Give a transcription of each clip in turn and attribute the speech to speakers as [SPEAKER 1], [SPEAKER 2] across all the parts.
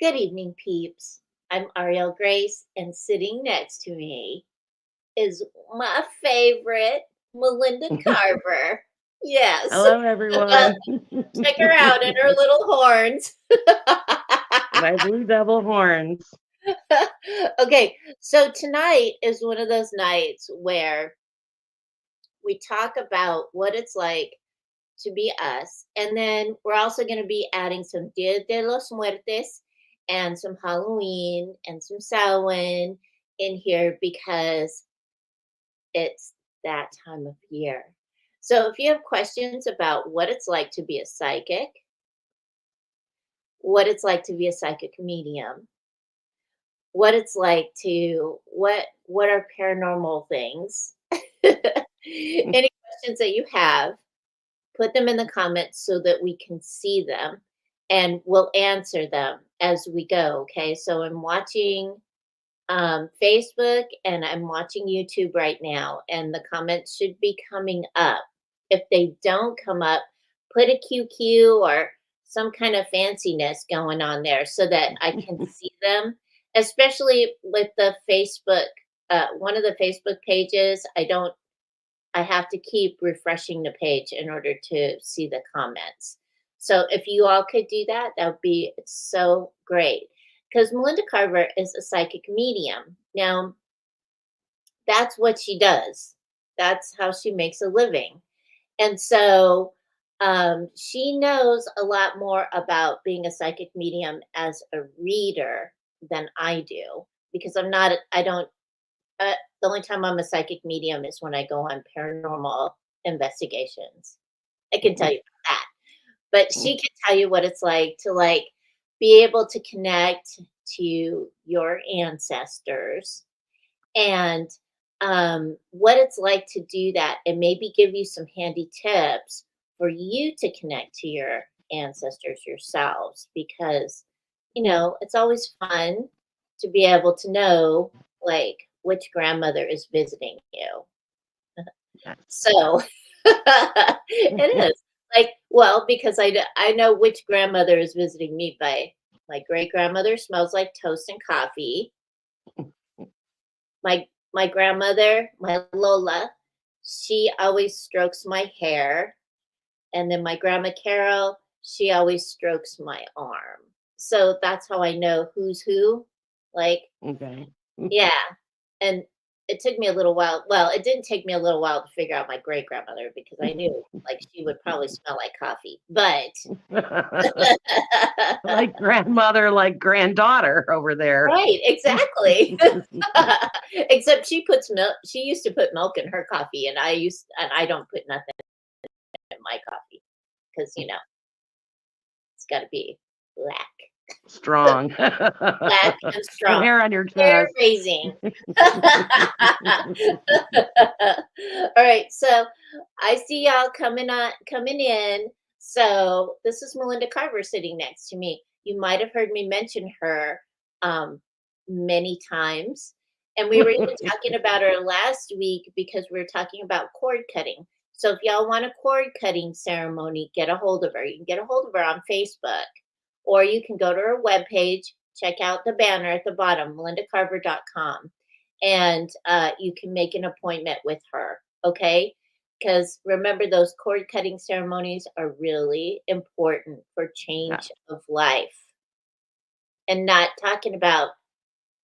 [SPEAKER 1] Good evening, peeps. I'm Ariel Grace, and sitting next to me is my favorite, Melinda Carver. Yes.
[SPEAKER 2] Hello, everyone.
[SPEAKER 1] Check her out and her little horns.
[SPEAKER 2] My blue devil horns.
[SPEAKER 1] Okay, so tonight is one of those nights where we talk about what it's like to be us. And then we're also going to be adding some Dia de los Muertes and some Halloween and some Samhain in here because it's that time of year. So if you have questions about what it's like to be a psychic, what it's like to be a psychic medium, what it's like to what are paranormal things, any questions that you have, put them in the comments so that we can see them and we'll answer them as we go. Okay. So I'm watching Facebook and I'm watching YouTube right now, and the comments should be coming up. If they don't come up, put a QQ or some kind of fanciness going on there so that I can see them, especially with the Facebook. One of the Facebook pages, I have to keep refreshing the page in order to see the comments. So if you all could do that, that would be so great. Because Melinda Carver is a psychic medium. Now, that's what she does. That's how she makes a living. And so she knows a lot more about being a psychic medium as a reader than I do because I don't the only time I'm a psychic medium is when I go on paranormal investigations. I can tell you that. But she can tell you what it's like to be able to connect to your ancestors and what it's like to do that and maybe give you some handy tips for you to connect to your ancestors yourselves because it's always fun to be able to know which grandmother is visiting you. So it is well, because I know which grandmother is visiting me by my great grandmother smells like toast and coffee. My grandmother, my Lola, she always strokes my hair. And then my grandma Carol, she always strokes my arm. So that's how I know who's who. Like,
[SPEAKER 2] Okay.
[SPEAKER 1] yeah. And it took me a little while. Well, it didn't take me a little while to figure out my great grandmother because I knew she would probably smell like coffee. But
[SPEAKER 2] Like grandmother, like granddaughter over there.
[SPEAKER 1] right, exactly. Except she puts milk. She used to put milk in her coffee, and I don't put nothing in my coffee because it's got to be black.
[SPEAKER 2] Strong.
[SPEAKER 1] Black and
[SPEAKER 2] The
[SPEAKER 1] strong.
[SPEAKER 2] hair on your
[SPEAKER 1] Hair
[SPEAKER 2] chest.
[SPEAKER 1] raising. All right, so I see y'all coming in. So this is Melinda Carver sitting next to me. You might have heard me mention her many times. And we were even talking about her last week because we were talking about cord cutting. So if y'all want a cord cutting ceremony, get a hold of her. You can get a hold of her on Facebook, or you can go to her webpage, check out the banner at the bottom, melindacarver.com, and you can make an appointment with her, okay? Because remember, those cord cutting ceremonies are really important for
[SPEAKER 2] Yeah.
[SPEAKER 1] change of life. And not talking about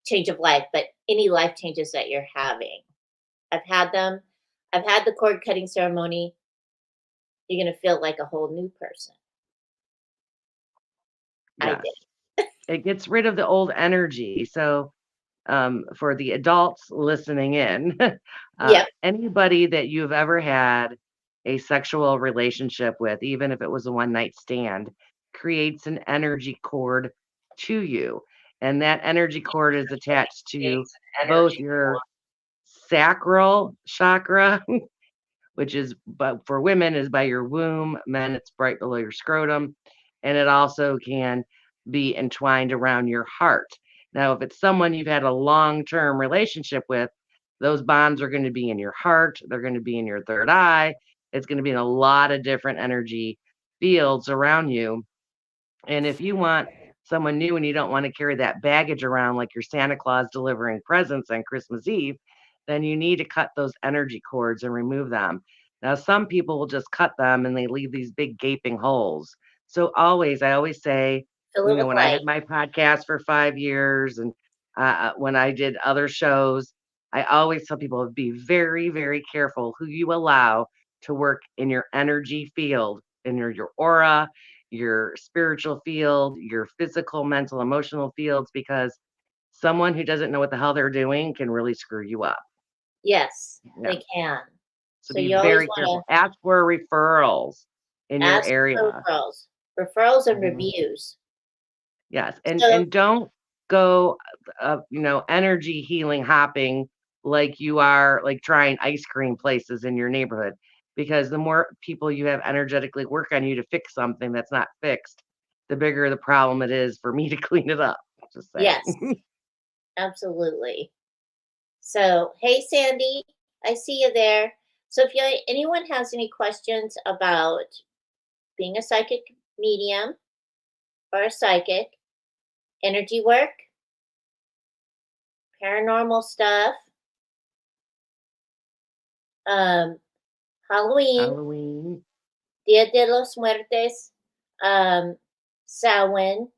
[SPEAKER 1] change of life, but any life changes that you're having. I've had them. I've had the cord cutting ceremony. You're going to feel like a whole new person. I
[SPEAKER 2] Yes.
[SPEAKER 1] did.
[SPEAKER 2] It gets rid of the old energy. So, for the adults listening in,
[SPEAKER 1] Yep.
[SPEAKER 2] anybody that you've ever had a sexual relationship with, even if it was a one night stand, creates an energy cord to you. And that energy cord is attached to both your sacral chakra, which is, but for women is by your womb, men it's right below your scrotum, and it also can be entwined around your heart. Now, if it's someone you've had a long-term relationship with, those bonds are going to be in your heart, they're going to be in your third eye, it's going to be in a lot of different energy fields around you. And if you want someone new and you don't want to carry that baggage around like your Santa Claus delivering presents on Christmas Eve, then you need to cut those energy cords and remove them. Now, some people will just cut them and they leave these big gaping holes. So I always say,
[SPEAKER 1] Fill it with
[SPEAKER 2] when I
[SPEAKER 1] light.
[SPEAKER 2] had my podcast for 5 years and when I did other shows, I always tell people be very, very careful who you allow to work in your energy field, in your aura, your spiritual field, your physical, mental, emotional fields, because someone who doesn't know what the hell they're doing can really screw you up.
[SPEAKER 1] Yes,
[SPEAKER 2] Yeah.
[SPEAKER 1] they can.
[SPEAKER 2] So
[SPEAKER 1] So
[SPEAKER 2] be
[SPEAKER 1] you always
[SPEAKER 2] very careful.
[SPEAKER 1] want
[SPEAKER 2] Ask for referrals in
[SPEAKER 1] to
[SPEAKER 2] your
[SPEAKER 1] ask for
[SPEAKER 2] area.
[SPEAKER 1] referrals and
[SPEAKER 2] Mhm.
[SPEAKER 1] reviews.
[SPEAKER 2] Yes,
[SPEAKER 1] So
[SPEAKER 2] and don't go, energy healing hopping like you are like trying ice cream places in your neighborhood, because the more people you have energetically work on you to fix something that's not fixed, the bigger the problem it is for me to clean it up. Just
[SPEAKER 1] yes,
[SPEAKER 2] saying.
[SPEAKER 1] absolutely. So hey, Sandy, I see you there. So if anyone has any questions about being a psychic medium or a psychic, energy work, paranormal stuff, um, Halloween,
[SPEAKER 2] Halloween.
[SPEAKER 1] Dia de los Muertes, um, Samhain,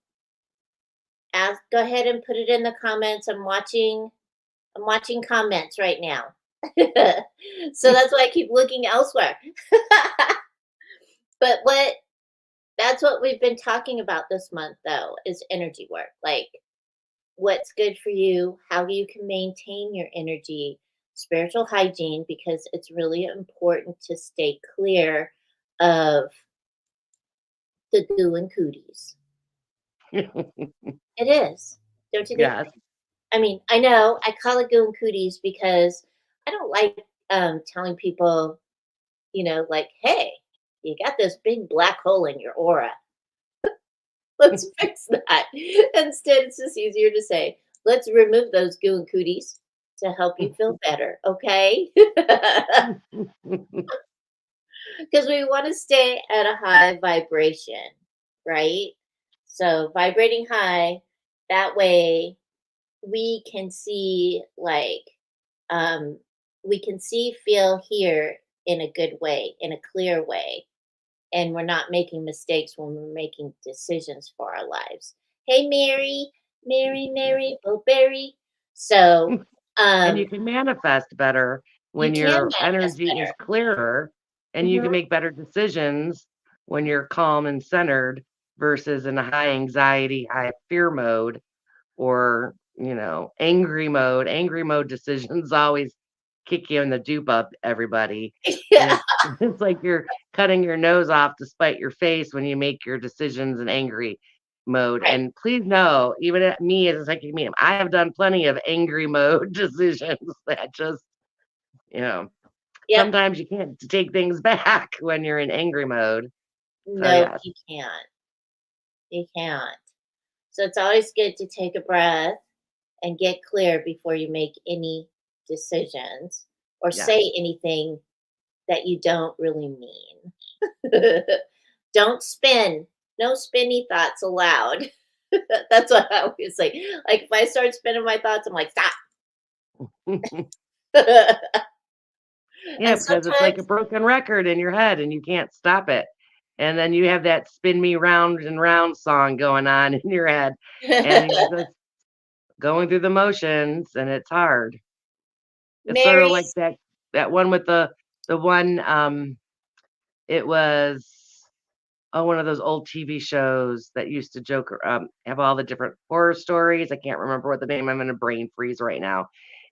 [SPEAKER 1] go ahead and put it in the comments. I'm watching comments right now. So that's why I keep looking elsewhere. But that's what we've been talking about this month though, is energy work. Like what's good for you, how you can maintain your energy, spiritual hygiene, because it's really important to stay clear of the goo and cooties. It is. Don't you think?
[SPEAKER 2] Yes.
[SPEAKER 1] I mean, I know I call it goo and cooties because I don't like telling people, like, hey, you got this big black hole in your aura. Let's fix that. Instead, it's just easier to say, let's remove those goo and cooties to help you feel better, okay? Because we want to stay at a high vibration, right? So, vibrating high, that way we can see, like, um, we can see, feel, hear in a good way, in a clear way, and we're not making mistakes when we're making decisions for our lives. Hey, Mary, Mary, Bowberry. So,
[SPEAKER 2] And you
[SPEAKER 1] um,
[SPEAKER 2] can manifest better
[SPEAKER 1] you
[SPEAKER 2] when
[SPEAKER 1] can
[SPEAKER 2] your
[SPEAKER 1] manifest
[SPEAKER 2] energy is
[SPEAKER 1] better.
[SPEAKER 2] clearer, and you
[SPEAKER 1] Hmm.
[SPEAKER 2] can make better decisions when you're calm and centered versus in a high anxiety, high fear mode, or angry mode. Angry mode decisions always kick you in the dupe of everybody, and
[SPEAKER 1] Yeah,
[SPEAKER 2] it's like you're cutting your nose off to spite your face when you make your decisions in angry mode.
[SPEAKER 1] right.
[SPEAKER 2] And please know, even at me as a psychic medium, I have done plenty of angry mode decisions that just, you know
[SPEAKER 1] Yep.
[SPEAKER 2] sometimes you can't take things back when you're in angry mode. So
[SPEAKER 1] Nope,
[SPEAKER 2] yes.
[SPEAKER 1] you can't. You can't. So it's always good to take a breath and get clear before you make any decisions or
[SPEAKER 2] Yes.
[SPEAKER 1] say anything that you don't really mean. Don't spin. No spinny thoughts allowed. That's what I always say. Like if I start spinning my thoughts, I'm like, stop.
[SPEAKER 2] Yeah,
[SPEAKER 1] And
[SPEAKER 2] because it's like a
[SPEAKER 1] sometimes,
[SPEAKER 2] broken record in your head and you can't stop it. And then you have that spin me round and round song going on in your head, and you're just going through the motions and it's hard. It's sort of like
[SPEAKER 1] Mary's,
[SPEAKER 2] that one with the one it was one of those old TV shows that used to have all the different horror stories. I can't remember what the name. I'm in a brain freeze right now.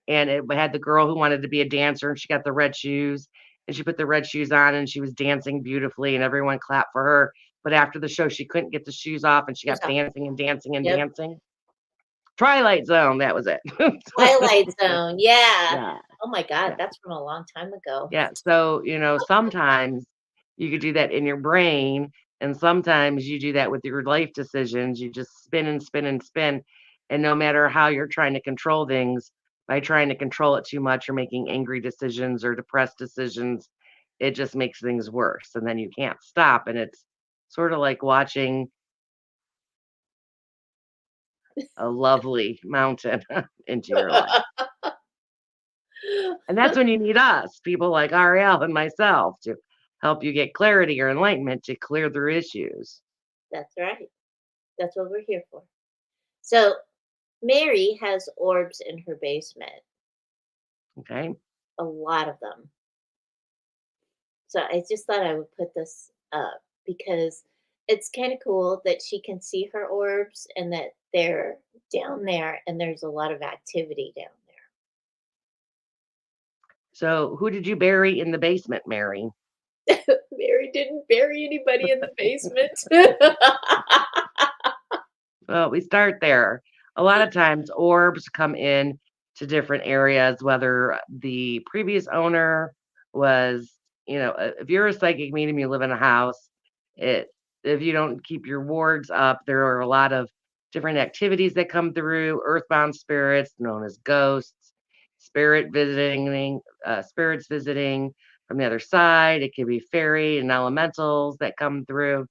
[SPEAKER 2] And it had the girl who wanted to be a dancer, and she got the red shoes, and she put the red shoes on, and she was dancing beautifully, and everyone clapped for her. But after the show, she couldn't get the shoes off, and she
[SPEAKER 1] who's
[SPEAKER 2] kept
[SPEAKER 1] up?
[SPEAKER 2] dancing and dancing and
[SPEAKER 1] Yep.
[SPEAKER 2] dancing. Twilight Zone, that was it.
[SPEAKER 1] Twilight Zone. Yeah.
[SPEAKER 2] Yeah,
[SPEAKER 1] Oh my God,
[SPEAKER 2] yeah.
[SPEAKER 1] that's from a long time ago.
[SPEAKER 2] Yeah, so, sometimes you could do that in your brain, and sometimes you do that with your life decisions. You just spin and spin and spin, and no matter how you're trying to control things, by trying to control it too much or making angry decisions or depressed decisions, it just makes things worse, and then you can't stop, and it's sort of like watching a lovely mountain into your life. And that's when you need us, people like Ariel and myself, to help you get clarity or enlightenment to clear through issues.
[SPEAKER 1] That's right. That's what we're here for. So Mary has orbs in her basement,
[SPEAKER 2] Okay.
[SPEAKER 1] a lot of them. So I just thought I would put this up because it's kind of cool that she can see her orbs and that they're down there and there's a lot of activity down
[SPEAKER 2] So who did you bury in the basement, Mary?
[SPEAKER 1] there. Mary didn't bury anybody in the basement.
[SPEAKER 2] Well, we start there. A lot of times orbs come in to different areas, whether the previous owner was, if you're a psychic medium, you live in a house, it if you don't keep your wards up, there are a lot of different activities that come through, earthbound spirits known as ghosts, spirits visiting from the other side. It could be fairy and elementals that come through.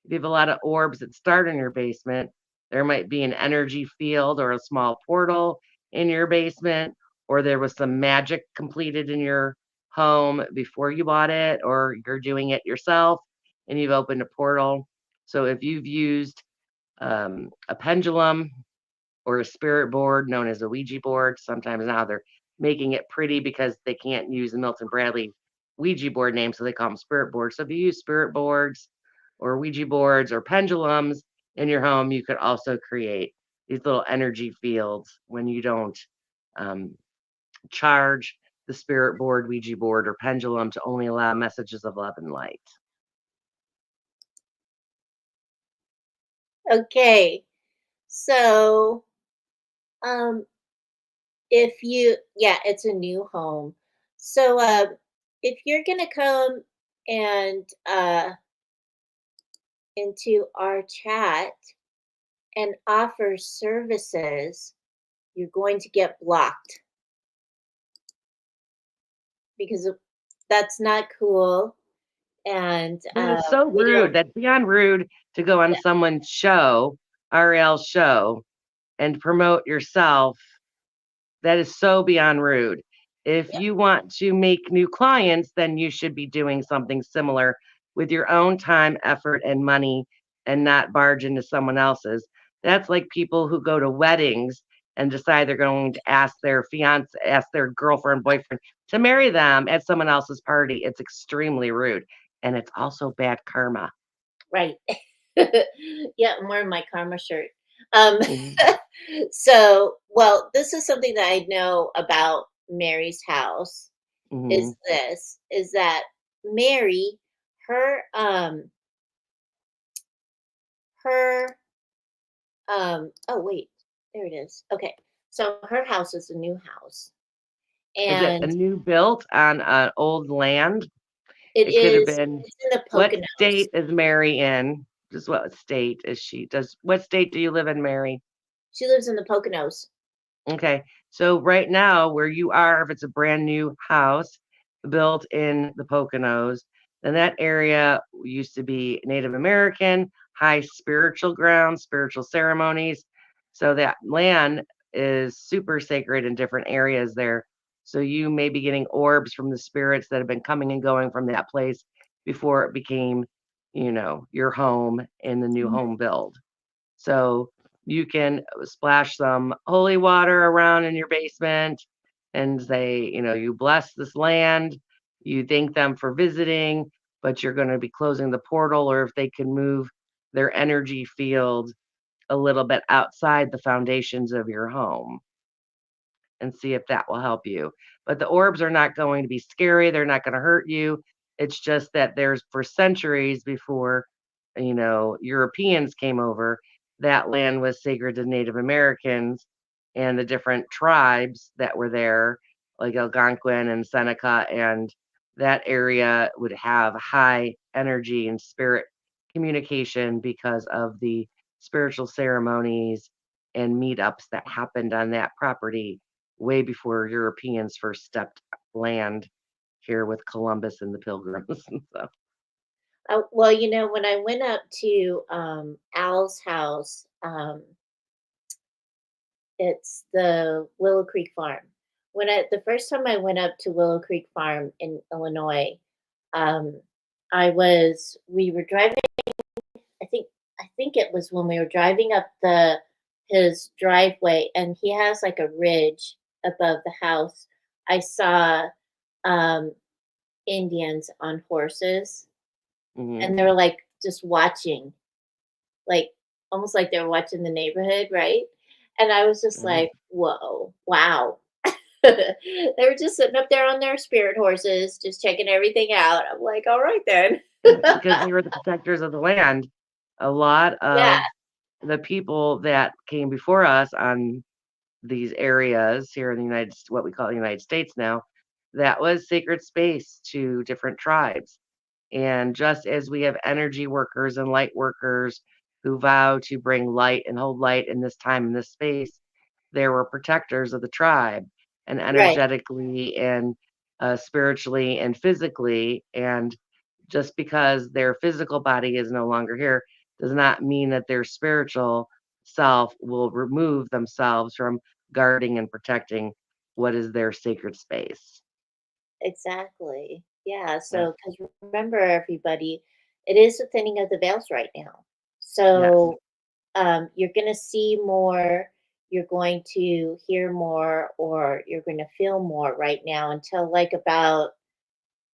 [SPEAKER 2] If you have a lot of orbs that start in your basement, there might be an energy field or a small portal in your basement, or there was some magic completed in your home before you bought it, or you're doing it yourself and you've opened a portal. So if you've used a pendulum or a spirit board known as a Ouija board. Sometimes now they're making it pretty because they can't use the Milton Bradley Ouija board name, so they call them spirit boards. So if you use spirit boards or Ouija boards or pendulums in your home, you could also create these little energy fields when you don't um, charge the spirit board, Ouija board, or pendulum to only allow messages of love and light.
[SPEAKER 1] Okay. So, um, if you, yeah, it's a new home. So, if you're gonna come and into our chat and offer services, you're going to get blocked because that's not cool. And
[SPEAKER 2] That is so
[SPEAKER 1] we
[SPEAKER 2] rude.
[SPEAKER 1] don't.
[SPEAKER 2] That's beyond rude to go on
[SPEAKER 1] Yeah,
[SPEAKER 2] someone's show, RL's show, and promote yourself. That is so beyond rude. If
[SPEAKER 1] yeah,
[SPEAKER 2] you want to make new clients, then you should be doing something similar with your own time, effort, and money and not barge into someone else's. That's like people who go to weddings and decide they're going to ask their girlfriend, boyfriend to marry them at someone else's party. It's extremely rude. And it's also bad karma.
[SPEAKER 1] right. Yeah, I'm wearing my karma shirt. Um,
[SPEAKER 2] Mhm.
[SPEAKER 1] so, well, this is something that I know about Mary's house.
[SPEAKER 2] Mhm.
[SPEAKER 1] Is that Mary, her her oh wait, there it is. Okay. So her house is a new house.
[SPEAKER 2] Is it a
[SPEAKER 1] And
[SPEAKER 2] new built on old land?
[SPEAKER 1] it
[SPEAKER 2] It could have
[SPEAKER 1] is
[SPEAKER 2] been
[SPEAKER 1] it's in the
[SPEAKER 2] what
[SPEAKER 1] Poconos.
[SPEAKER 2] state is Mary in? Just what state is she? Does what state do you live in, Mary?
[SPEAKER 1] She lives in the Poconos.
[SPEAKER 2] Okay. So right now where you are, if it's a brand new house built in the Poconos, then that area used to be Native American, high spiritual ground, spiritual ceremonies. So that land is super sacred in different areas there. So you may be getting orbs from the spirits that have been coming and going from that place before it became, your home in the new
[SPEAKER 1] Mhm.
[SPEAKER 2] home build. So you can splash some holy water around in your basement and say, you bless this land, you thank them for visiting, but you're going to be closing the portal, or if they can move their energy field a little bit outside the foundations of your home and see if that will help you. But the orbs are not going to be scary. They're not going to hurt you. It's just that there's for centuries before, Europeans came over, that land was sacred to Native Americans and the different tribes that were there, like Algonquin and Seneca, and that area would have high energy and spirit communication because of the spiritual ceremonies and meetups that happened on that property way before Europeans first stepped land here with Columbus and the Pilgrims. So,
[SPEAKER 1] Well, when I went up to Al's house, It's the Willow Creek Farm. When I the first time I went up to Willow Creek Farm in Illinois, um, I was we were driving. I think I think it was when we were driving up the his driveway, and he has like a ridge above the house. I saw um, Indians on horses,
[SPEAKER 2] Mhm.
[SPEAKER 1] and they were like just watching, like almost like they were watching the neighborhood, right? And I was just
[SPEAKER 2] Right.
[SPEAKER 1] like, "Whoa, wow." They were just sitting up there on their spirit horses, just checking everything out. I'm like, "All right then."
[SPEAKER 2] Yeah, because they were the protectors of the land. A lot
[SPEAKER 1] Yeah,
[SPEAKER 2] of the people that came before us on these areas here in the what we call the United States now, that was sacred space to different tribes. And just as we have energy workers and light workers who vow to bring light and hold light in this time and this space, there were protectors of the tribe, and
[SPEAKER 1] right.
[SPEAKER 2] energetically and spiritually and physically. And just because their physical body is no longer here does not mean that their spiritual self will remove themselves from guarding and protecting what is their sacred space.
[SPEAKER 1] Exactly. Yeah,
[SPEAKER 2] Yeah.
[SPEAKER 1] so because remember, everybody, it is the thinning of the veils right now.
[SPEAKER 2] Yes.
[SPEAKER 1] So, you're gonna see more, you're going to hear more, or you're gonna feel more right now until, like, about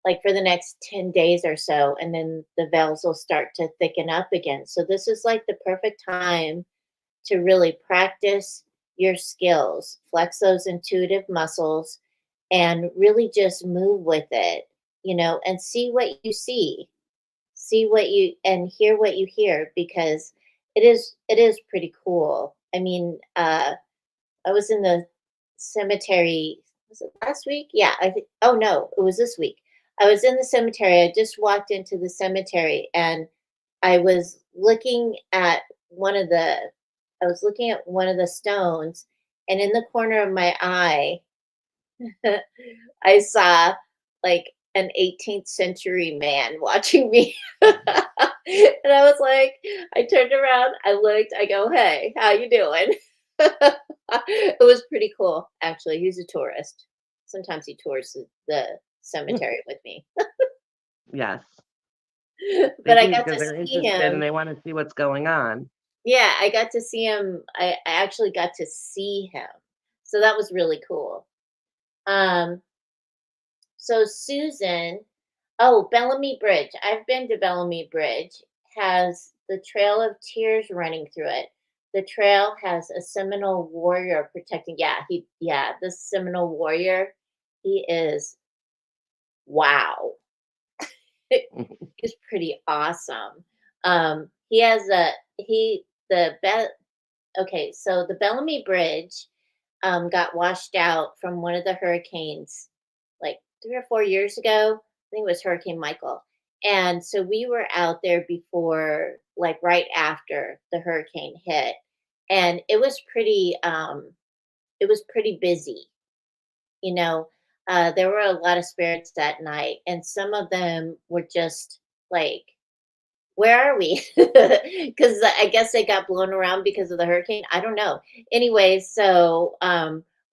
[SPEAKER 1] like, for the next 10 days or so, and then the veils will start to thicken up again. So this is, like, the perfect time to really practice your skills, flex those intuitive muscles, and really just move with it, and see what you see what you and hear what you hear, because it is pretty cool. I mean, I was in the cemetery. Was it last week? Yeah, I think. Oh no, it was this week. I was in the cemetery. I just walked into the cemetery, and I was looking at one of the I was looking at one of the stones, and in the corner of my eye, I saw like an 18th century man watching me. And I was like, I turned around, I looked, I go, "Hey, how you doing?" It was pretty cool, actually. He's a tourist. Sometimes he tours the cemetery with me.
[SPEAKER 2] Yes. They
[SPEAKER 1] But I
[SPEAKER 2] do
[SPEAKER 1] got
[SPEAKER 2] because
[SPEAKER 1] to
[SPEAKER 2] they're
[SPEAKER 1] see
[SPEAKER 2] interested and
[SPEAKER 1] him.
[SPEAKER 2] they want to see what's going on.
[SPEAKER 1] Yeah, I got to see him. I actually got to see him. So that was really cool. Um, so Susan, oh, Bellamy Bridge. I've been to Bellamy Bridge. Has the Trail of Tears running through it. The trail has a Seminole warrior protecting. Yeah, the Seminole warrior. He is wow. He's pretty awesome. He has a he the be- okay, so the Bellamy Bridge got washed out from one of the hurricanes like 3 or 4 years ago. I think it was Hurricane Michael. And so we were out there before, like right after the hurricane hit. And it was pretty busy, you know. There were a lot of spirits that night, and some of them were just like, where are we? Because I guess they got blown around because of the hurricane. I don't know. Anyway, so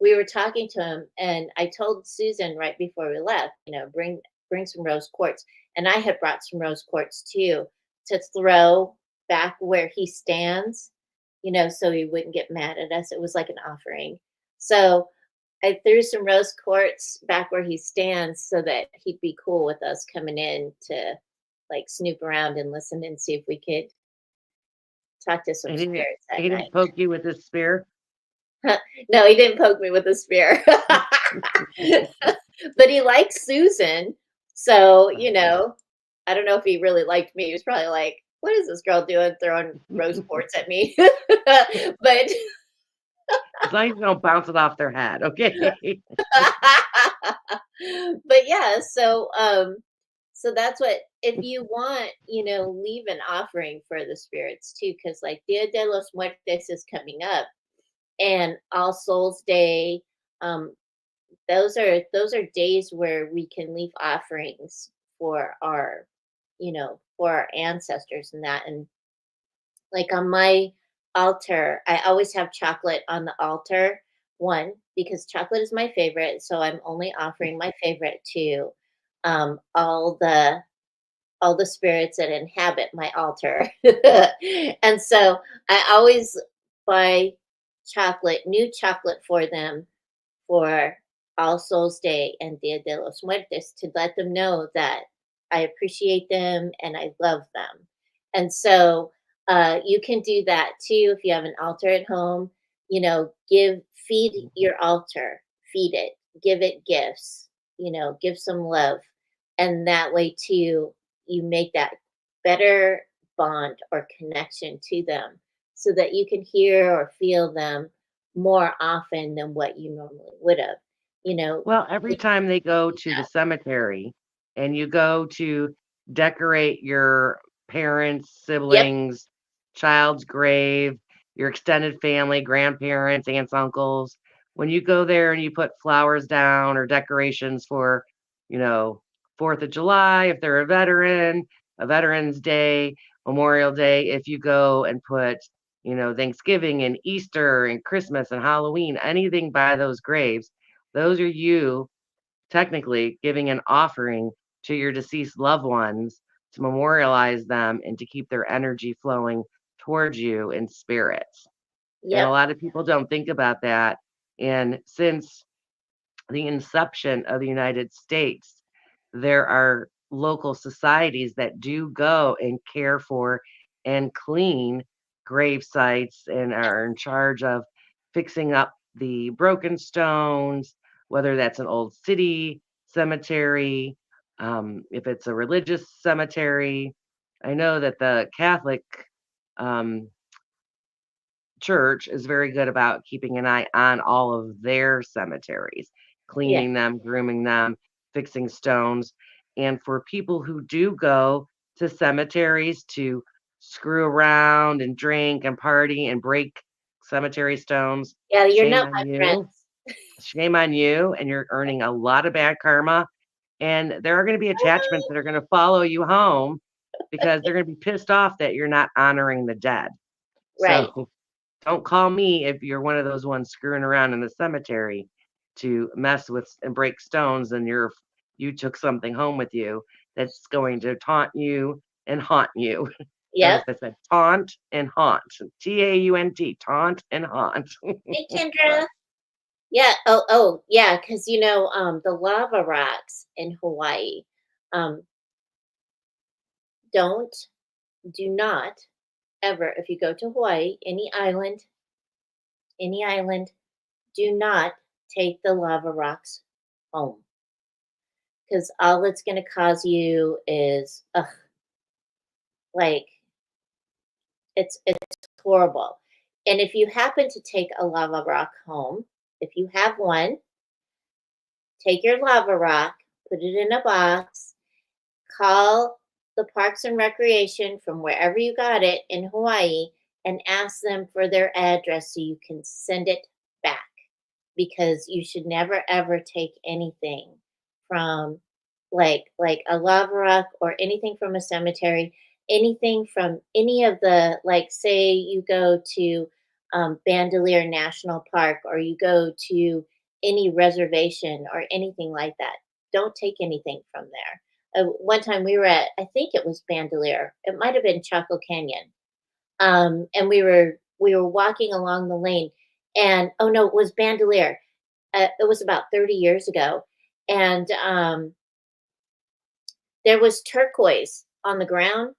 [SPEAKER 1] we were talking to him, and I told Susan right before we left, bring some rose quartz, and I had brought some rose quartz too to throw back where he stands, so he wouldn't get mad at us. It was like an offering. So I threw some rose quartz back where he stands so that he'd be cool with us coming in to like snoop around and listen and see if we could talk to some
[SPEAKER 2] And
[SPEAKER 1] spirits
[SPEAKER 2] he
[SPEAKER 1] that
[SPEAKER 2] didn't
[SPEAKER 1] night.
[SPEAKER 2] poke you with his spear?
[SPEAKER 1] No, he didn't poke me with a spear. But he likes Susan. So, I don't know if he really liked me. He was probably like, what is this girl doing throwing rose quartz at me? But
[SPEAKER 2] As long as you don't bounce it off their head, okay?
[SPEAKER 1] but yeah, so that's what, if you want, leave an offering for the spirits too, because like Dia de los Muertos is coming up, and All Souls Day. Um, those are days where we can leave offerings for our, for our ancestors and that. And like on my altar, I always have chocolate on the altar. One, because chocolate is my favorite, so I'm only offering my favorite to um, all the all the spirits that inhabit my altar. And so I always buy chocolate, new chocolate for them for All Souls Day and Dia de los Muertos to let them know that I appreciate them and I love them. And so you can do that too if you have an altar at home. Feed your altar, feed it, give it gifts, give some love. And that way too, you make that better bond or connection to them so that you can hear or feel them more often than what you normally would have. You know,
[SPEAKER 2] Well, every
[SPEAKER 1] y-
[SPEAKER 2] time they go to the cemetery and you go to decorate your parents,
[SPEAKER 1] yep,
[SPEAKER 2] siblings, child's grave, your extended family, grandparents, aunts, uncles, when you go there and you put flowers down or decorations for, you know, 4th of July, if they're a Veterans Day, Memorial Day, if you go and put, Thanksgiving and Easter and Christmas and Halloween, anything by those graves, those are you technically giving an offering to your deceased loved ones to memorialize them and to keep their energy flowing towards you in spirit. And a
[SPEAKER 1] yep,
[SPEAKER 2] lot of people don't think about that. And since the inception of the United States, there are local societies that do go and care for and clean grave sites and are in charge of fixing up the broken stones, whether that's an old city cemetery, if it's a religious cemetery. I know that the Catholic um, church is very good about keeping an eye on all of their cemeteries,
[SPEAKER 1] yeah,
[SPEAKER 2] cleaning them, grooming them, fixing stones. And for people who do go to cemeteries to screw around and drink and party and break cemetery stones,
[SPEAKER 1] yeah. You're
[SPEAKER 2] shame
[SPEAKER 1] not
[SPEAKER 2] on
[SPEAKER 1] my
[SPEAKER 2] you.
[SPEAKER 1] friends.
[SPEAKER 2] Shame on you. And you're earning a lot of bad karma. And there are going to be attachments that are going to follow you home because they're going to be pissed off that you're not honoring the dead.
[SPEAKER 1] Right.
[SPEAKER 2] So don't call me if you're one of those ones screwing around in the cemetery to mess with and break stones and you took something home with you that's going to taunt you and haunt you. Notice
[SPEAKER 1] Yep.
[SPEAKER 2] I said taunt and haunt. Taunt, taunt and haunt.
[SPEAKER 1] Hey, Kendra. Yeah. Oh, yeah. Because the lava rocks in Hawaii. Um, don't, do not ever, if you go to Hawaii, any island, do not take the lava rocks home because all it's going to cause you is, like, it's horrible. And if you happen to take a lava rock home, if you have one, take your lava rock, put it in a box, call the Parks and Recreation from wherever you got it in Hawaii and ask them for their address so you can send it back because you should never ever take anything from like a lava rock or anything from a cemetery, anything from any of the, like, say you go to Bandelier National Park or you go to any reservation or anything like that. Don't take anything from there. One time we were at, I think it was Bandelier. It might have been Chaco Canyon, and we were walking along the lane, and oh no, it was Bandelier. It was about 30 years ago, and there was turquoise on the ground,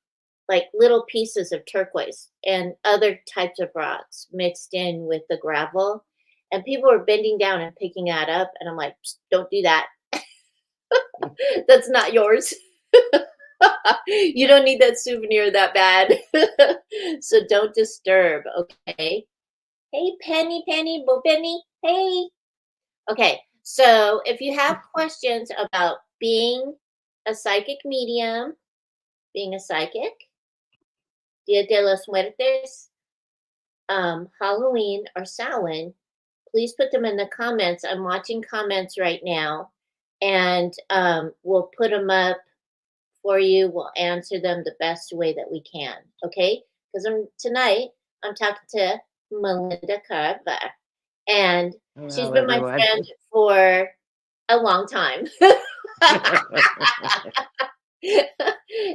[SPEAKER 1] like little pieces of turquoise and other types of rocks mixed in with the gravel, and people were bending down and picking that up, and I'm like, "Psst, don't do that. That's not yours." You don't need that souvenir that bad. So don't disturb, okay? Hey, Penny, Penny, Bo Penny. Hey. Okay. So if you have questions about being a psychic medium, being a psychic, Dia de los Muertos, Halloween, or Samhain, please put them in the comments. I'm watching comments right now, and we'll put them up for you. We'll answer them the best way that we can. Okay? Because tonight I'm talking to Melinda Caever, and she's
[SPEAKER 2] Hello,
[SPEAKER 1] been my
[SPEAKER 2] everyone.
[SPEAKER 1] friend for a long time.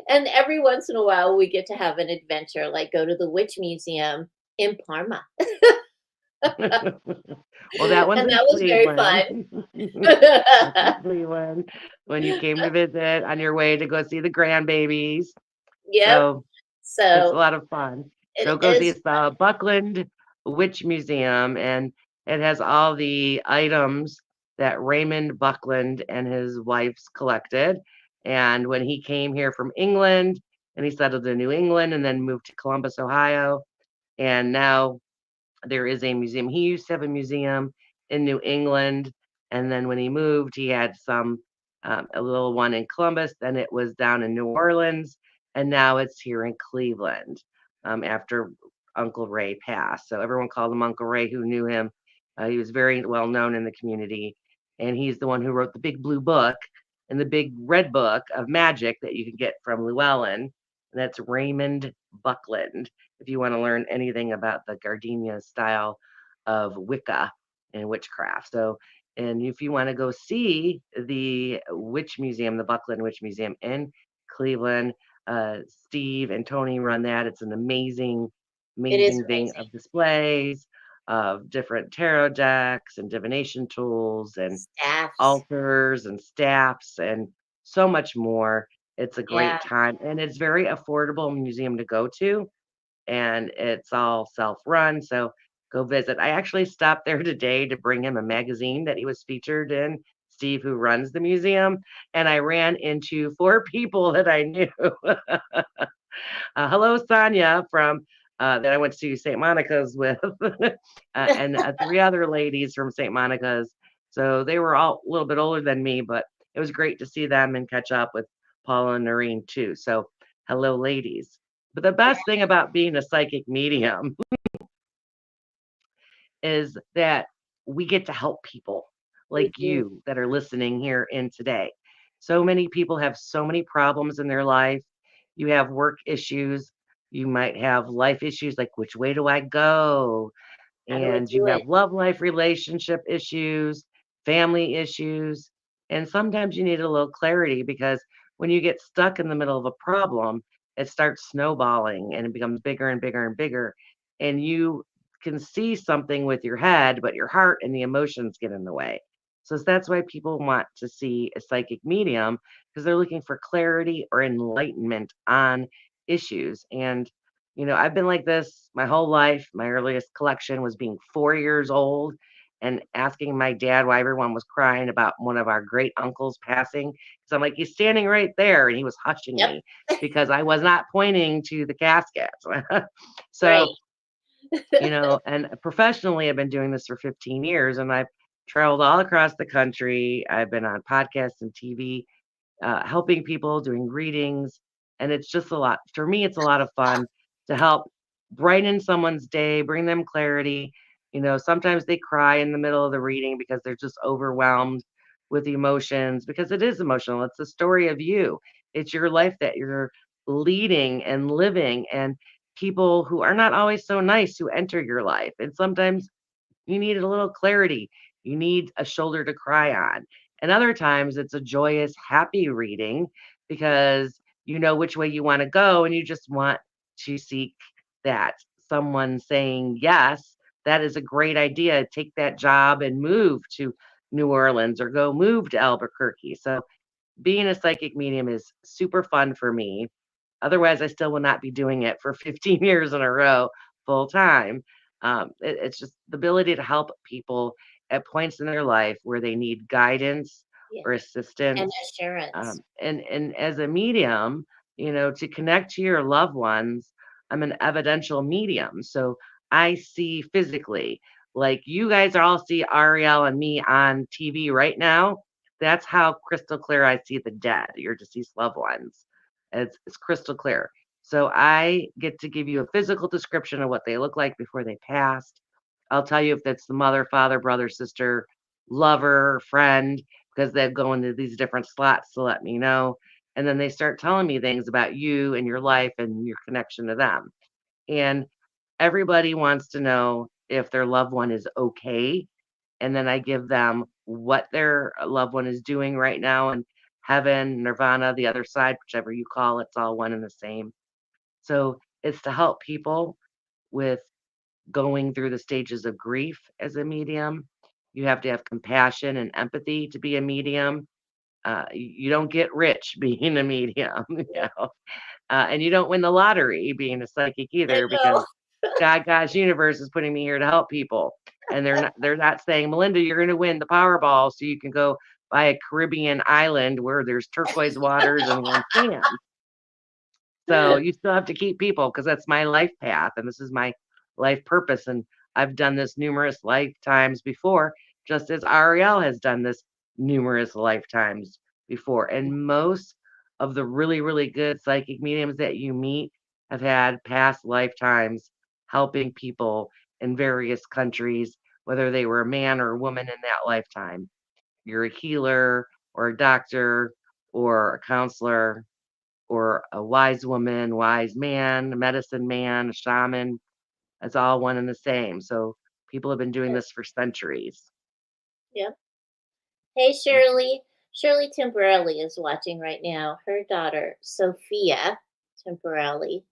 [SPEAKER 1] And every once in a while, we get to have an adventure, like go to the Witch Museum in Parma.
[SPEAKER 2] Well, that one's
[SPEAKER 1] And
[SPEAKER 2] in
[SPEAKER 1] that was very
[SPEAKER 2] Cleveland.
[SPEAKER 1] fun.
[SPEAKER 2] That's in Cleveland when you came to visit on your way to go see the grandbabies.
[SPEAKER 1] Yep.
[SPEAKER 2] So it's a
[SPEAKER 1] So
[SPEAKER 2] lot of fun.
[SPEAKER 1] it
[SPEAKER 2] Go see
[SPEAKER 1] is
[SPEAKER 2] it's the Buckland Witch Museum, and it has all the items that Raymond Buckland and his wife's collected. And when he came here from England and he settled in New England and then moved to Columbus, Ohio, and now there is a museum. He used to have a museum in New England, and then when he moved, he had a little one in Columbus. Then it was down in New Orleans, and now it's here in Cleveland after Uncle Ray passed. So everyone called him Uncle Ray who knew him. He was very well known in the community, and he's the one who wrote the big blue book and the big red book of magic that you can get from Llewellyn. And that's Raymond Buckland if you want to learn anything about the gardenia style of Wicca and witchcraft. So, and if you want to go see the Witch Museum, the Buckland Witch Museum in Cleveland, Steve and Tony run that. It's an amazing,
[SPEAKER 1] it is
[SPEAKER 2] amazing thing
[SPEAKER 1] amazing.
[SPEAKER 2] of displays of different tarot decks and divination tools and
[SPEAKER 1] Staffs.
[SPEAKER 2] altars and staffs and so much more. It's a
[SPEAKER 1] Yeah,
[SPEAKER 2] great time and it's very affordable museum to go to and it's all self-run. So go visit. I actually stopped there today to bring him a magazine that he was featured in. Steve, who runs the museum, and I ran into four people that I knew. Hello, Sonia from that I went to St. Monica's with, and three other ladies from St. Monica's. So they were all a little bit older than me, but it was great to see them and catch up with Paula and Noreen too. So hello, ladies. But the best thing about being a psychic medium is that we get to help people
[SPEAKER 1] we
[SPEAKER 2] like
[SPEAKER 1] do.
[SPEAKER 2] you that are listening here in today. So many people have so many problems in their life. You have work issues. You might have life issues like which way do I go?
[SPEAKER 1] How do I
[SPEAKER 2] And you
[SPEAKER 1] do
[SPEAKER 2] have
[SPEAKER 1] it?
[SPEAKER 2] love life relationship issues, family issues, and sometimes you need a little clarity because when you get stuck in the middle of a problem, it starts snowballing and it becomes bigger and bigger and bigger. And you can see something with your head, but your heart and the emotions get in the way. So that's why people want to see a psychic medium because they're looking for clarity or enlightenment on issues. And I've been like this my whole life. My earliest collection was being 4 years old and asking my dad why everyone was crying about one of our great uncles passing. So I'm like, he's standing right there. And he was hushing
[SPEAKER 1] Yep.
[SPEAKER 2] me because I was not pointing to the casket.
[SPEAKER 1] Right.
[SPEAKER 2] So, and professionally, I've been doing this for 15 years and I've traveled all across the country. I've been on podcasts and TV helping people, doing readings. And it's just a lot. For me, it's a lot of fun to help brighten someone's day, bring them clarity. Sometimes they cry in the middle of the reading because they're just overwhelmed with the emotions because it is emotional. It's the story of you, it's your life that you're leading and living, and people who are not always so nice who enter your life. And sometimes you need a little clarity. You need a shoulder to cry on. And other times it's a joyous, happy reading because you know which way you want to go and you just want to seek that. Someone saying, yes, that is a great idea. Take that job and move to New Orleans or go move to Albuquerque. So being a psychic medium is super fun for me. Otherwise, I still would not be doing it for 15 years in a row full time. It's just the ability to help people at points in their life where they need guidance
[SPEAKER 1] Yeah.
[SPEAKER 2] or
[SPEAKER 1] And
[SPEAKER 2] assistance.
[SPEAKER 1] assurance.
[SPEAKER 2] And as a medium, to connect to your loved ones, I'm an evidential medium. So I see physically, like you guys all see Ariel and me on TV right now. That's how crystal clear I see the dead, your deceased loved ones. It's crystal clear. So I get to give you a physical description of what they look like before they passed. I'll tell you if that's the mother, father, brother, sister, lover, friend, because they go into these different slots to let me know. And then they start telling me things about you and your life and your connection to them. And everybody wants to know if their loved one is okay, and then I give them what their loved one is doing right now, and heaven, nirvana, the other side, whichever you call it, it's all one and the same. So it's to help people with going through the stages of grief as a medium. You have to have compassion and empathy to be a medium. You don't get rich being a medium, and you don't win the lottery being a psychic
[SPEAKER 1] I
[SPEAKER 2] either,
[SPEAKER 1] know.
[SPEAKER 2] because God's universe is putting me here to help people, and they're not saying, Melinda, you're going to win the Powerball so you can go buy a Caribbean island where there's turquoise waters and warm sand. So you still have to keep people, because that's my life path and this is my life purpose. And I've done this numerous lifetimes before, just as Ariel has done this numerous lifetimes before. And most of the really, really good psychic mediums that you meet have had past lifetimes helping people in various countries, whether they were a man or a woman in that lifetime. You're a healer or a doctor or a counselor or a wise woman, wise man, a medicine man, a shaman. It's all one and the same. So people have been doing this for centuries.
[SPEAKER 1] Yep. Hey, Shirley. Shirley Temporelli is watching right now. Her daughter, Sophia Temporelli,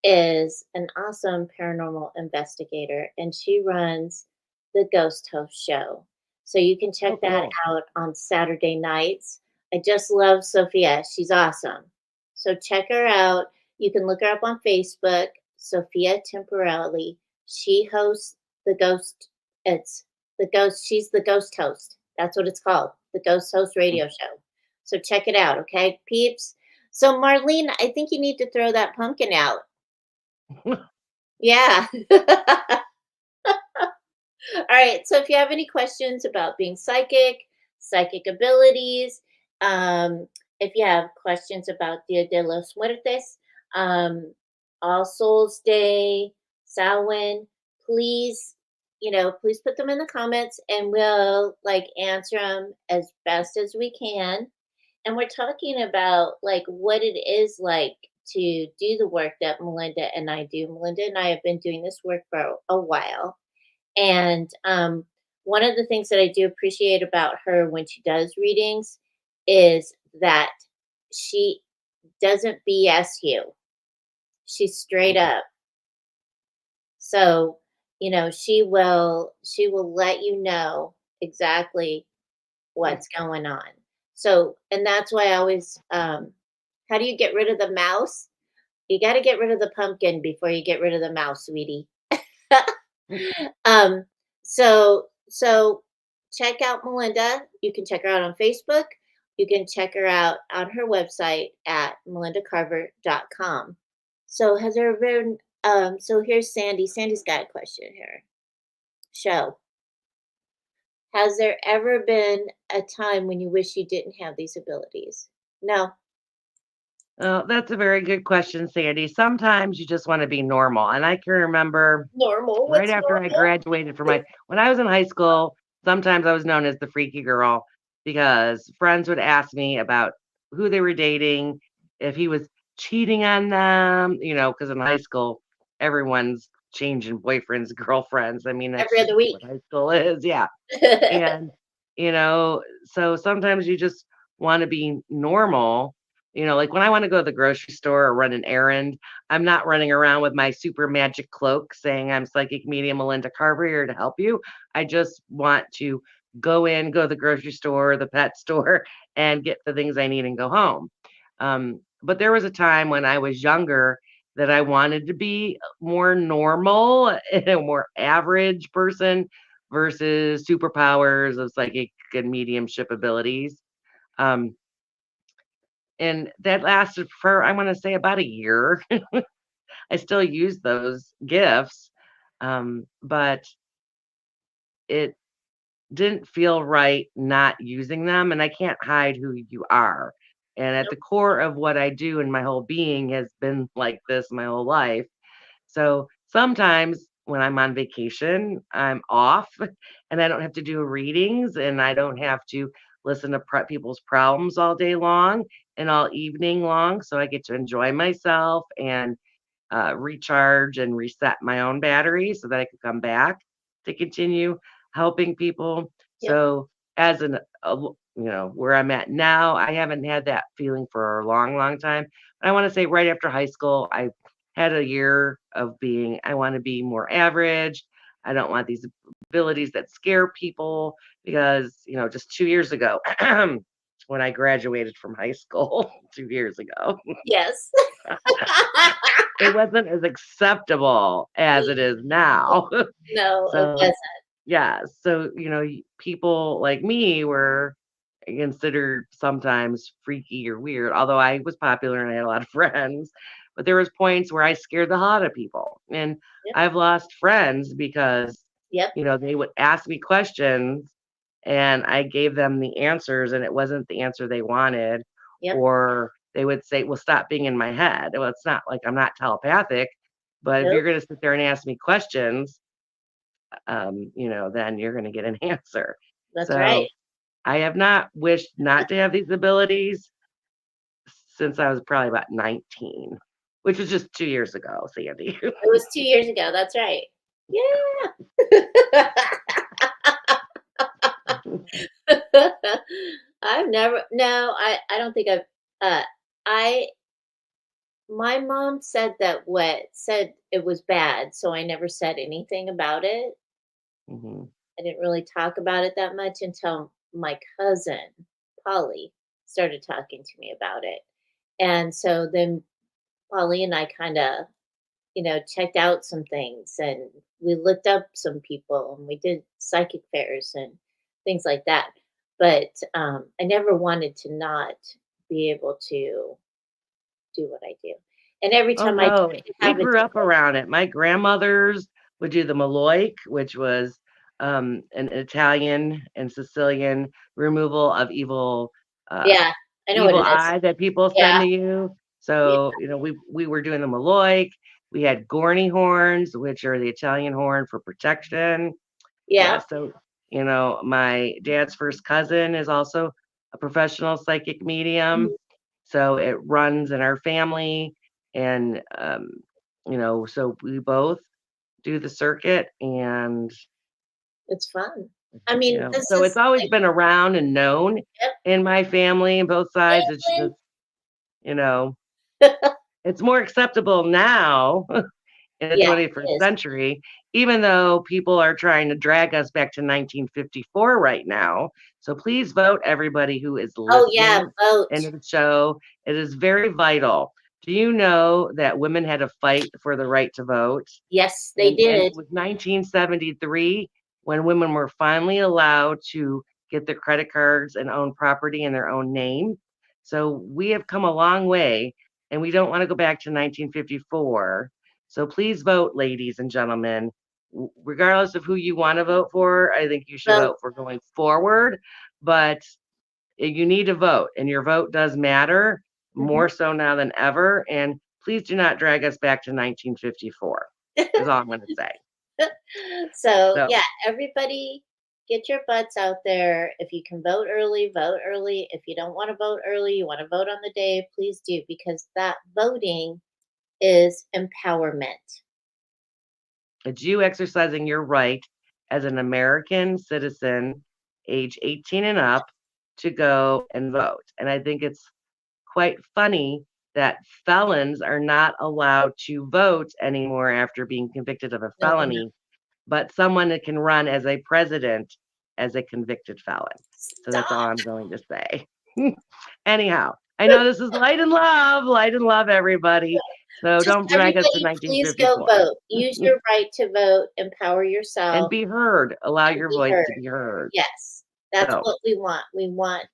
[SPEAKER 1] is an awesome paranormal investigator, and she runs the Ghost Host Show. So you can
[SPEAKER 2] Oh,
[SPEAKER 1] check that
[SPEAKER 2] cool.
[SPEAKER 1] out on Saturday nights. I just love Sophia. She's awesome. So check her out. You can look her up on Facebook, Sophia Temporelli. She hosts the Ghost. It's the Ghost. She's the Ghost Host. That's what it's called, the Ghost Host Radio Show. So check it out, okay, peeps. So Marlene, I think you need to throw that pumpkin out. Yeah. All right. So if you have any questions about being psychic, psychic abilities, if you have questions about Dia de los Muertes, um, All Souls Day, Samhain, please, please put them in the comments and we'll like answer them as best as we can. And we're talking about like what it is like to do the work that Melinda and I do. Melinda and I have been doing this work for a while, and one of the things that I do appreciate about her when she does readings is that she doesn't BS you. She's straight up. So, she will let you know exactly what's going on. So, and that's why I always how do you get rid of the mouse? You got to get rid of the pumpkin before you get rid of the mouse, sweetie. Um, so check out Melinda. You can check her out on Facebook. You can check her out on her website at melindacarver.com. So has there been so here's Sandy. Sandy's got a question here. Show. Has there ever been a time when you wish you didn't have these abilities? No.
[SPEAKER 2] That's a very good question, Sandy. Sometimes you just want to be normal. And I can remember
[SPEAKER 1] Normal.
[SPEAKER 2] right
[SPEAKER 1] What's
[SPEAKER 2] after I
[SPEAKER 1] normal?
[SPEAKER 2] graduated from when I was in high school, sometimes I was known as the freaky girl because friends would ask me about who they were dating, if he was cheating on them, because in high school, everyone's changing boyfriends, girlfriends. I mean, that's
[SPEAKER 1] Every
[SPEAKER 2] just
[SPEAKER 1] other week.
[SPEAKER 2] what high school is. Yeah. And, so sometimes you just want to be normal. Like when I want to go to the grocery store or run an errand, I'm not running around with my super magic cloak saying I'm psychic medium Melinda Carver here to help you. I just want to go to the grocery store, the pet store, and get the things I need and go home. But there was a time when I was younger that I wanted to be more normal, a more average person versus superpowers of psychic and mediumship abilities. Um, and that lasted for, I want to say, about a year. I still use those gifts, but it didn't feel right not using them. And I can't hide who you are. And at the
[SPEAKER 1] Nope.
[SPEAKER 2] core of what I do and my whole being has been like this my whole life. So sometimes when I'm on vacation, I'm off and I don't have to do readings and I don't have to listen to people's problems all day long and all evening long. So I get to enjoy myself and recharge and reset my own battery so that I could come back to continue helping people.
[SPEAKER 1] Yep.
[SPEAKER 2] So, as where I'm at now, I haven't had that feeling for a long, long time. I want to say right after high school, I had a year of being, I want to be more average. I don't want these abilities that scare people because, just 2 years ago, when I graduated from high school 2 years ago,
[SPEAKER 1] Yes.
[SPEAKER 2] it wasn't as acceptable as it is now.
[SPEAKER 1] No, it
[SPEAKER 2] So,
[SPEAKER 1] wasn't.
[SPEAKER 2] yeah, so, people like me were considered sometimes freaky or weird, although I was popular and I had a lot of friends. But there was points where I scared the hell out of people. And
[SPEAKER 1] Yep.
[SPEAKER 2] I've lost friends because,
[SPEAKER 1] Yep.
[SPEAKER 2] they would ask me questions and I gave them the answers and it wasn't the answer they wanted.
[SPEAKER 1] Yep.
[SPEAKER 2] Or they would say, well, stop being in my head. Well, it's not like I'm not telepathic, but if you're
[SPEAKER 1] Nope.
[SPEAKER 2] going to sit there and ask me questions, then you're going to get an answer.
[SPEAKER 1] That's right.
[SPEAKER 2] So I have not wished not to have these abilities since I was probably about 19, which was just 2 years ago, Sandy.
[SPEAKER 1] It was 2 years ago, that's right. Yeah. I've never no, I don't think I've, I my mom said that what said it was bad, so I never said anything about it.
[SPEAKER 2] Mhm.
[SPEAKER 1] I didn't really talk about it that much until my cousin, Polly, started talking to me about it. And so then Polly and I kinda, checked out some things and we looked up some people and we did psychic fairs and things like that. But I never wanted to not be able to do what I do. And every
[SPEAKER 2] Oh,
[SPEAKER 1] time I
[SPEAKER 2] no,
[SPEAKER 1] try to
[SPEAKER 2] we
[SPEAKER 1] have a
[SPEAKER 2] grew up
[SPEAKER 1] different,
[SPEAKER 2] around it. My grandmothers would do the Maloik, which was, an Italian and Sicilian removal of uh,
[SPEAKER 1] yeah, I know what
[SPEAKER 2] evil
[SPEAKER 1] it is.
[SPEAKER 2] eye that people send
[SPEAKER 1] Yeah,
[SPEAKER 2] to you.
[SPEAKER 1] yeah,
[SPEAKER 2] So, we were doing the Maloik. We had Gorney horns, which are the Italian horn for protection. Yeah,
[SPEAKER 1] yeah.
[SPEAKER 2] so, my dad's first cousin is also a professional psychic medium.
[SPEAKER 1] Mhm.
[SPEAKER 2] So it runs in our family. And, so we both do the circuit. And,
[SPEAKER 1] It's fun. I mean, this
[SPEAKER 2] so it's
[SPEAKER 1] is
[SPEAKER 2] always
[SPEAKER 1] like,
[SPEAKER 2] been around and known
[SPEAKER 1] yep,
[SPEAKER 2] in my family and both sides. It's
[SPEAKER 1] Caitlin.
[SPEAKER 2] just, you know, it's more acceptable now in the
[SPEAKER 1] Yeah,
[SPEAKER 2] 21st
[SPEAKER 1] it is.
[SPEAKER 2] century, even though people are trying to drag us back to 1954 right now. So please vote, everybody who is
[SPEAKER 1] Oh, yeah,
[SPEAKER 2] listening into
[SPEAKER 1] vote.
[SPEAKER 2] the show. It is very vital. Do you know that women had to fight for the right to vote?
[SPEAKER 1] Yes, they
[SPEAKER 2] And it
[SPEAKER 1] did.
[SPEAKER 2] was 1973 when women were finally allowed to get their credit cards and own property in their own name. So we have come a long way, and we don't want to go back to 1954. So please vote, ladies and gentlemen. Regardless of who you want to vote for, I think you should
[SPEAKER 1] Vote.
[SPEAKER 2] vote for going forward. But you need to vote, and your vote does matter
[SPEAKER 1] Mhm.
[SPEAKER 2] more so now than ever. And please do not drag us back to 1954, is all I'm going to say.
[SPEAKER 1] So,
[SPEAKER 2] So,
[SPEAKER 1] yeah, everybody get your butts out there. If you can vote early, vote early. If you don't wanna vote early, you wanna vote on the day, please do because that voting is empowerment.
[SPEAKER 2] it's you exercising your right as an American citizen, age 18 and up, to go and vote. And I think it's quite funny that felons are not allowed to vote anymore after being convicted of a
[SPEAKER 1] No, they're not.
[SPEAKER 2] felony, but someone that can run as a president as a convicted felon. So that's all
[SPEAKER 1] Stop.
[SPEAKER 2] I'm going to say. Anyhow, I know this is light and love, everybody. So
[SPEAKER 1] Just
[SPEAKER 2] don't drag us to
[SPEAKER 1] everybody please go
[SPEAKER 2] 1954
[SPEAKER 1] vote. Use your right to vote, empower
[SPEAKER 2] and
[SPEAKER 1] yourself,
[SPEAKER 2] be heard. Allow
[SPEAKER 1] and
[SPEAKER 2] your
[SPEAKER 1] be
[SPEAKER 2] voice to
[SPEAKER 1] heard.
[SPEAKER 2] be heard.
[SPEAKER 1] Yes, that's
[SPEAKER 2] So,
[SPEAKER 1] what we want. We want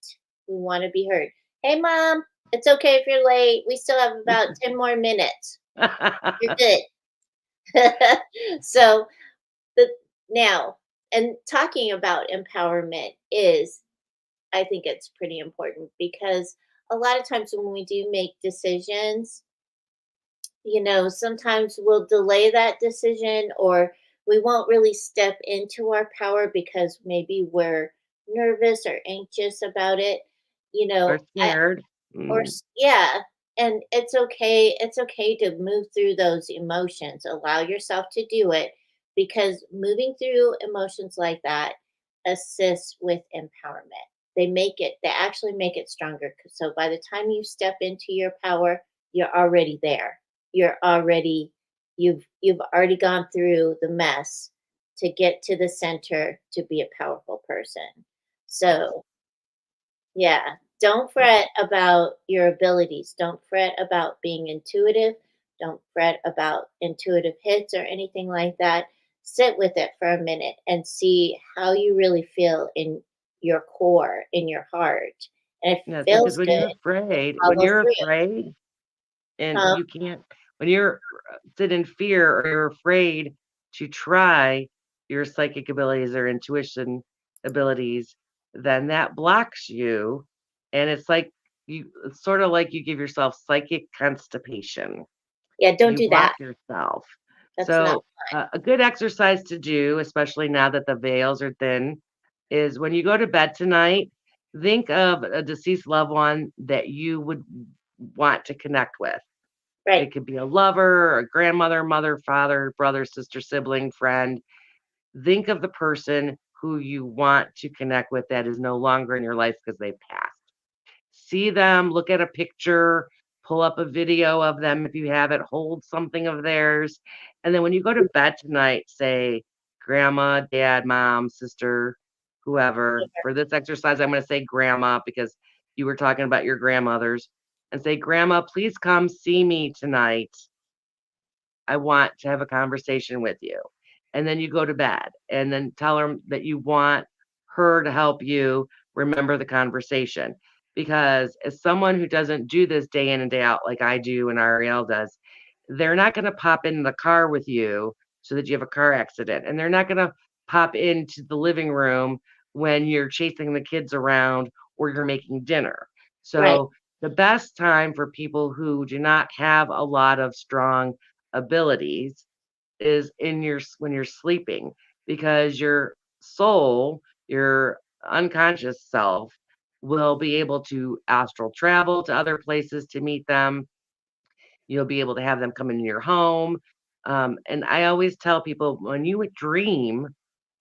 [SPEAKER 1] to be heard. Hey, mom, it's okay if you're late. We still have about 10 more minutes. You're good. So the now and talking about empowerment is I think it's pretty important because a lot of times when we do make decisions, sometimes we'll delay that decision or we won't really step into our power because maybe we're nervous or anxious about it. You
[SPEAKER 2] or
[SPEAKER 1] know, I
[SPEAKER 2] scared.
[SPEAKER 1] or
[SPEAKER 2] Mm.
[SPEAKER 1] yeah. and it's okay to move through those emotions. Allow yourself to do it, because moving through emotions like that assists with empowerment. They actually make it stronger. So by the time you step into your power, you're already there. You're already you've already gone through the mess to get to the center to be a powerful person. So yeah. Don't fret about your abilities. Don't fret about being intuitive. Don't fret about intuitive hits or anything like that. Sit with it for a minute and see how you really feel in your core, in your heart. And if it
[SPEAKER 2] Yeah, because
[SPEAKER 1] feels good,
[SPEAKER 2] when
[SPEAKER 1] follow
[SPEAKER 2] you're
[SPEAKER 1] through.
[SPEAKER 2] afraid and
[SPEAKER 1] Huh?
[SPEAKER 2] you can't, when you're sit in fear or you're afraid to try your psychic abilities or intuition abilities, then that blocks you. And it's sort of like you give yourself psychic constipation.
[SPEAKER 1] Yeah, don't
[SPEAKER 2] You
[SPEAKER 1] do
[SPEAKER 2] block
[SPEAKER 1] that.
[SPEAKER 2] yourself.
[SPEAKER 1] That's not
[SPEAKER 2] So, a good exercise to do, especially now that the veils are thin, is when you go to bed tonight, think of a deceased loved one that you would want to connect with.
[SPEAKER 1] right.
[SPEAKER 2] It could be a lover, a grandmother, mother, father, brother, sister, sibling, friend. Think of the person who you want to connect with that is no longer in your life because they've passed. See them, look at a picture, pull up a video of them if you have it, hold something of theirs. And then when you go to bed tonight, say, grandma, dad, mom, sister, whoever. For this exercise, I'm going to say grandma because you were talking about your grandmothers. And say, Grandma, please come see me tonight. I want to have a conversation with you. And then you go to bed and then tell her that you want her to help you remember the conversation. Because as someone who doesn't do this day in and day out like I do and Ariel does, they're not going to pop in the car with you so that you have a car accident. And they're not going to pop into the living room when you're chasing the kids around or you're making dinner.
[SPEAKER 1] Right.
[SPEAKER 2] So the best time for people who do not have a lot of strong abilities is when you're sleeping because your soul, your unconscious self will be able to astral travel to other places to meet them. You'll be able to have them come into your home. And I always tell people when you dream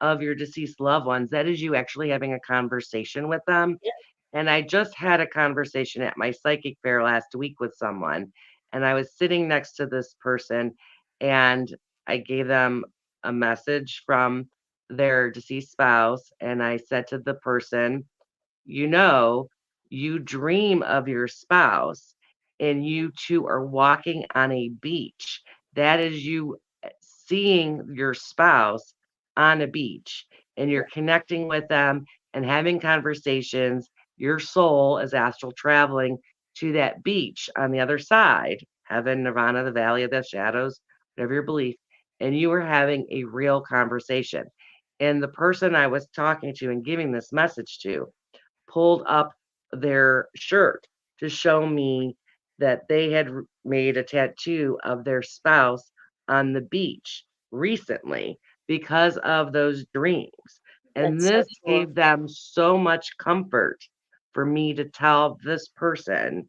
[SPEAKER 2] of your deceased loved ones, that is you actually having a conversation with them.
[SPEAKER 1] Yep.
[SPEAKER 2] And I just had a conversation at my psychic fair last week with someone, and I was sitting next to this person, and I gave them a message from their deceased spouse. And I said to the person, you know, you dream of your spouse and you two are walking on a beach. That is you seeing your spouse on a beach and you're connecting with them and having conversations. Your soul is astral traveling to that beach on the other side, heaven, nirvana, the valley of the shadows, whatever your belief, and you are having a real conversation. And the person I was talking to and giving this message to pulled up their shirt to show me that they had made a tattoo of their spouse on the beach recently because of those dreams. And
[SPEAKER 1] That's so
[SPEAKER 2] this
[SPEAKER 1] cool.
[SPEAKER 2] gave them so much comfort for me to tell this person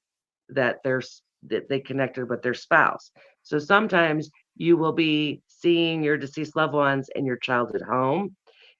[SPEAKER 2] that that they connected with their spouse. So sometimes you will be seeing your deceased loved ones in your childhood home.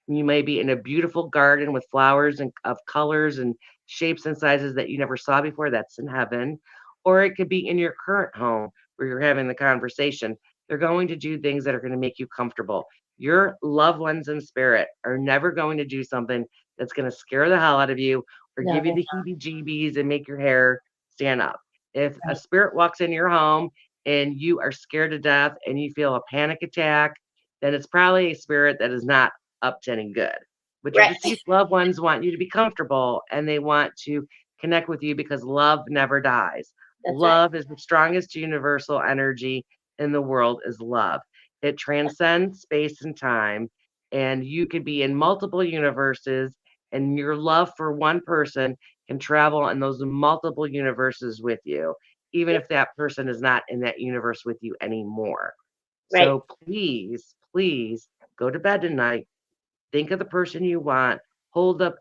[SPEAKER 2] You may be in a beautiful garden with flowers and of colors and shapes and sizes that you never saw before. That's in heaven. Or it could be in your current home where you're having the conversation. They're going to do things that are going to make you comfortable. Your loved ones in spirit are never going to do something that's going to scare the hell out of you or
[SPEAKER 1] No,
[SPEAKER 2] give you
[SPEAKER 1] they're
[SPEAKER 2] the
[SPEAKER 1] not.
[SPEAKER 2] heebie jeebies and make your hair stand up. If a
[SPEAKER 1] Right.
[SPEAKER 2] spirit walks in your home and you are scared to death and you feel a panic attack, then it's probably a spirit that is not up to any good. But your
[SPEAKER 1] Right.
[SPEAKER 2] deceased loved ones want you to be comfortable and they want to connect with you because love never dies.
[SPEAKER 1] That's right.
[SPEAKER 2] Love is the strongest universal energy in the world is love. It transcends space and time and you could be in multiple universes and your love for one person can travel in those multiple universes with you even
[SPEAKER 1] Yep.
[SPEAKER 2] if that person is not in that universe with you anymore.
[SPEAKER 1] Right.
[SPEAKER 2] So please go to bed tonight. Think of the person you want. Hold up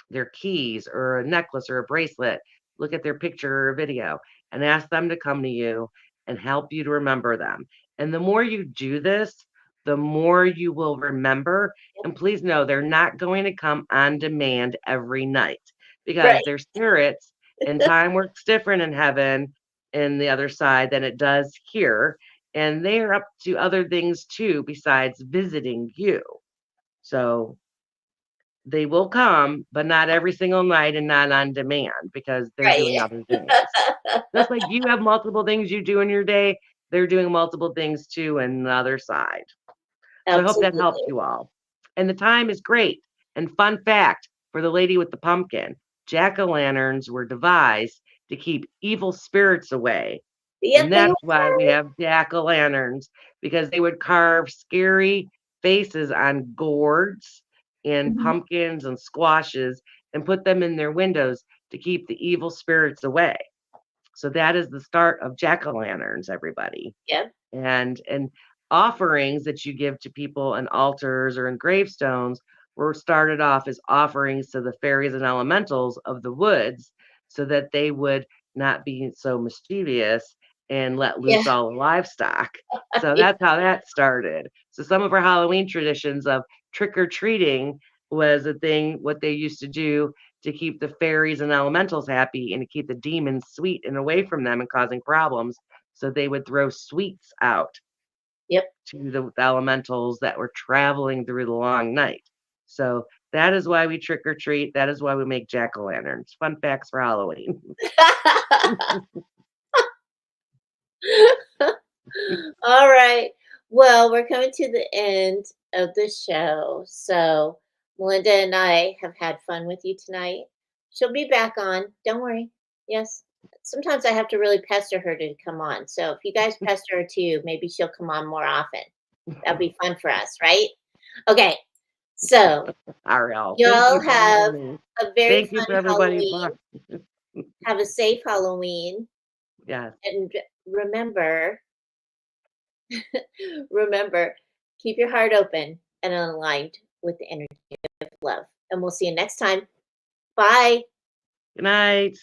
[SPEAKER 2] their keys or a necklace or a bracelet look at their picture or video and ask them to come to you and help you to remember them. And the more you do this, the more you will remember. And please know they're not going to come on demand every night because
[SPEAKER 1] Right.
[SPEAKER 2] they're spirits and time works different in heaven in the other side than it does here. And they are up to other things too besides visiting you. So they will come, but not every single night and not on demand because they're doing
[SPEAKER 1] Right.
[SPEAKER 2] other things. Just like you have multiple things you do in your day, they're doing multiple things too in the other side. So I hope that helps
[SPEAKER 1] Absolutely.
[SPEAKER 2] you all. And the time is great. And fun fact for the lady with the pumpkin, jack-o'-lanterns were devised to keep evil spirits away.
[SPEAKER 1] Yep,
[SPEAKER 2] And
[SPEAKER 1] they
[SPEAKER 2] that's why we
[SPEAKER 1] were.
[SPEAKER 2] have jack-o'-lanterns because they would carve scary faces on gourds and
[SPEAKER 1] Mhm.
[SPEAKER 2] pumpkins and squashes and put them in their windows to keep the evil spirits away. So that is the start of jack-o'-lanterns, everybody.
[SPEAKER 1] Yep.
[SPEAKER 2] And offerings that you give to people in altars or in gravestones were started off as offerings to the fairies and elementals of the woods so that they would not be so mischievous and let
[SPEAKER 1] Yeah.
[SPEAKER 2] loose all the livestock. So that's how that started. So some of our Halloween traditions of trick or treating was a thing what they used to do to keep the fairies and elementals happy and to keep the demons sweet and away from them and causing problems. So they would throw sweets out
[SPEAKER 1] Yep.
[SPEAKER 2] to the elementals that were traveling through the long night. So that is why we trick or treat. That is why we make jack o' lanterns. Fun facts for Halloween.
[SPEAKER 1] All right. Well, we're coming to the end of the show. So, Melinda and I have had fun with you tonight. She'll be back on. Don't worry. Yes. Sometimes I have to really pester her to come on. So, if you guys pester her too, maybe she'll come on more often. That'll be fun for us, right? Okay. So,
[SPEAKER 2] Ariel, thank
[SPEAKER 1] y'all
[SPEAKER 2] you for having
[SPEAKER 1] have
[SPEAKER 2] me.
[SPEAKER 1] a very
[SPEAKER 2] Thank you
[SPEAKER 1] fun
[SPEAKER 2] for everybody.
[SPEAKER 1] Halloween. Have a safe Halloween.
[SPEAKER 2] Yes.
[SPEAKER 1] And remember, remember, keep your heart open and aligned with the energy of love. And we'll see you next time. Bye.
[SPEAKER 2] Good night.